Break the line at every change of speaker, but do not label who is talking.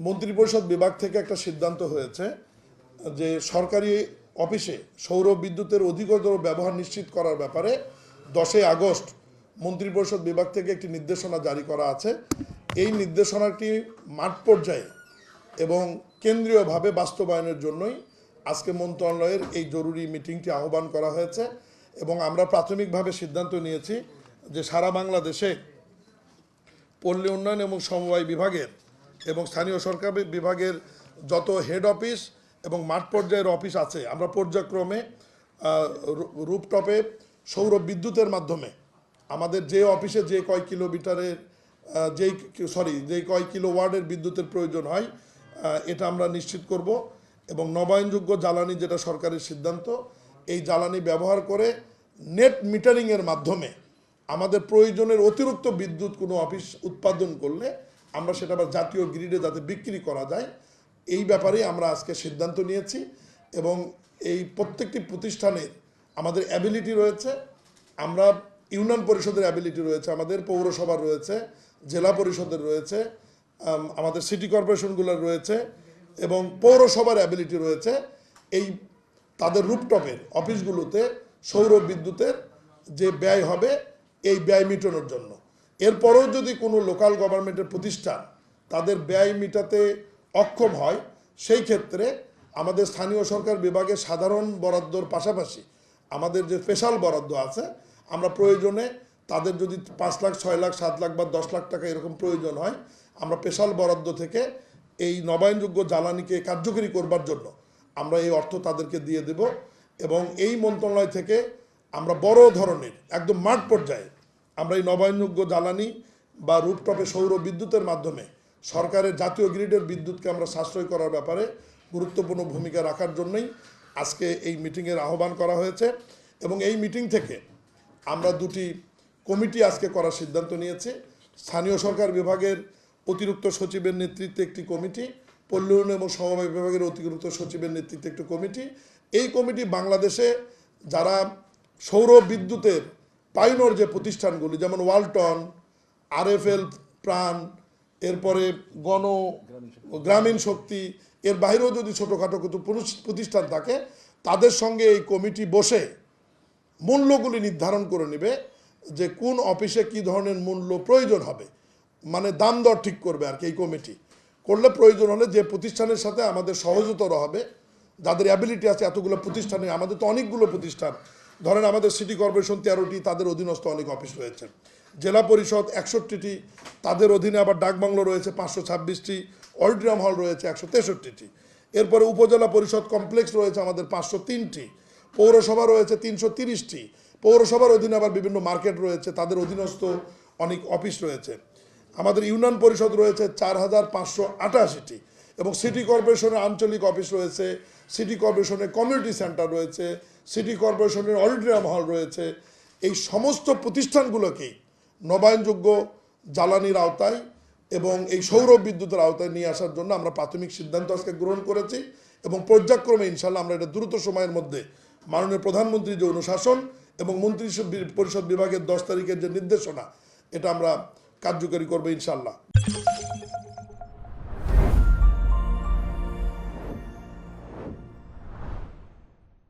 মন্ত্রিপরিষদ বিভাগ থেকে একটা সিদ্ধান্ত হয়েছে যে সরকারি অফিসে সৌর বিদ্যুতের অধিকতর ব্যবহার নিশ্চিত করার ব্যাপারে 10 আগস্ট মন্ত্রিপরিষদ বিভাগ থেকে একটি নির্দেশনা জারি করা আছে। এই নির্দেশনাটি মাঠ পর্যায়ে এবং কেন্দ্রীয়ভাবে বাস্তবায়নের জন্যই আজকে মন্ত্রণালয়ের এই জরুরি মিটিংটি আহ্বান করা হয়েছে এবং আমরা প্রাথমিকভাবে সিদ্ধান্ত নিয়েছি যে সারা বাংলাদেশে পল্লী উন্নয়ন এবং সমবায় বিভাগের এবং স্থানীয় সরকার বিভাগের যত হেড অফিস এবং মাঠ পর্যায়ের অফিস আছে আমরা পর্যায়ক্রমে রুফটপে সৌর বিদ্যুতের মাধ্যমে আমাদের যে অফিসে যে কয় কিলোমিটারের যেই কয় কিলোওয়াটের বিদ্যুতের প্রয়োজন হয় এটা আমরা নিশ্চিত করব এবং নবায়নযোগ্য জ্বালানি যেটা সরকারের সিদ্ধান্ত এই জ্বালানি ব্যবহার করে নেট মিটারিংয়ের মাধ্যমে আমাদের প্রয়োজনের অতিরিক্ত বিদ্যুৎ কোনো অফিস উৎপাদন করলে আমরা সেটা আবার জাতীয় গ্রিডে যাতে বিক্রি করা যায় এই ব্যাপারে আমরা আজকে সিদ্ধান্ত নিয়েছি এবং এই প্রত্যেকটি প্রতিষ্ঠানের আমাদের অ্যাবিলিটি রয়েছে। আমরা ইউনিয়ন পরিষদের অ্যাবিলিটি রয়েছে, আমাদের পৌরসভার রয়েছে, জেলা পরিষদের রয়েছে, আমাদের সিটি কর্পোরেশনগুলোর রয়েছে এবং পৌরসভার অ্যাবিলিটি রয়েছে এই তাদের রুফটপের অফিসগুলোতে সৌর বিদ্যুতের যে ব্যয় হবে এই ব্যয় মেটানোর জন্য। এরপরেও যদি কোনো লোকাল গভর্নমেন্টের প্রতিষ্ঠান তাদের ব্যয় মেটাতে অক্ষম হয় সেই ক্ষেত্রে আমাদের স্থানীয় সরকার বিভাগে সাধারণ বরাদ্দর পাশাপাশি আমাদের যে স্পেশাল বরাদ্দ আছে আমরা প্রয়োজনে তাদের যদি 5 লাখ 6 লাখ 7 লাখ বা 10 লাখ টাকা এরকম প্রয়োজন হয় আমরা স্পেশাল বরাদ্দ থেকে এই নবায়নযোগ্য জ্বালানিকে কার্যকরী করবার জন্য আমরা এই অর্থ তাদেরকে দিয়ে দেব এবং এই মন্ত্রণালয় থেকে আমরা বড় ধরনের একদম মাঠ পর্যায়ে আমরা এই নবায়নযোগ্য জ্বালানি বা রুফটপে সৌর বিদ্যুতের মাধ্যমে সরকারের জাতীয় গ্রিডের বিদ্যুৎকে আমরা সাশ্রয় করার ব্যাপারে গুরুত্বপূর্ণ ভূমিকা রাখার জন্যই আজকে এই মিটিংয়ের আহ্বান করা হয়েছে এবং এই মিটিং থেকে আমরা 2টি কমিটি আজকে করার সিদ্ধান্ত নিয়েছি। স্থানীয় সরকার বিভাগের অতিরিক্ত সচিবের নেতৃত্বে একটি কমিটি, পল্লী উন্নয়ন এবং সমবায় বিভাগের অতিরিক্ত সচিবের নেতৃত্বে একটি কমিটি। এই কমিটি বাংলাদেশে যারা সৌর বিদ্যুতের পাইনর যে প্রতিষ্ঠানগুলি যেমন ওয়ালটন, আরএফএল প্রাণ, এরপরে গ্রামীণ শক্তি, এর বাইরেও যদি ছোটোখাটো কিছু প্রতিষ্ঠান থাকে তাদের সঙ্গে এই কমিটি বসে মূল্যগুলি নির্ধারণ করে নেবে যে কোন অফিসে কি ধরনের মূল্য প্রয়োজন হবে, মানে দাম দর ঠিক করবে আর কি। এই কমিটি করলে প্রয়োজন হলে যে প্রতিষ্ঠানের সাথে আমাদের সহজতর হবে, যাদের অ্যাবিলিটি আছে এতগুলো প্রতিষ্ঠানে, আমাদের তো অনেকগুলো প্রতিষ্ঠান, ধরেন আমাদের সিটি কর্পোরেশন 13টি, তাদের অধীনস্থ অনেক অফিস রয়েছে, জেলা পরিষদ 61টি, তাদের অধীনে আবার ডাকবাংলো রয়েছে 526টি, অডিটোরিয়াম হল রয়েছে 163টি, এরপরে উপজেলা পরিষদ কমপ্লেক্স রয়েছে আমাদের 503টি, পৌরসভা রয়েছে 330টি, পৌরসভার অধীনে আবার বিভিন্ন মার্কেট রয়েছে, তাদের অধীনস্থ অনেক অফিস রয়েছে, আমাদের ইউনিয়ন পরিষদ রয়েছে 4588টি এবং সিটি কর্পোরেশনের আঞ্চলিক অফিস রয়েছে, সিটি কর্পোরেশনের কমিউনিটি সেন্টার রয়েছে, সিটি কর্পোরেশনের অডিটোরিয়াম হল রয়েছে। এই সমস্ত প্রতিষ্ঠানগুলোকেই নবায়নযোগ্য জ্বালানির আওতায় এবং এই সৌর বিদ্যুতের আওতায় নিয়ে আসার জন্য আমরা প্রাথমিক সিদ্ধান্ত আজকে গ্রহণ করেছি এবং পর্যায়ক্রমে ইনশাল্লাহ আমরা এটা দ্রুত সময়ের মধ্যে মাননীয় প্রধানমন্ত্রীর যে অনুশাসন এবং মন্ত্রী পরিষদ বিভাগের 10 তারিখের যে নির্দেশনা এটা আমরা কার্যকরী করবো ইনশাল্লাহ।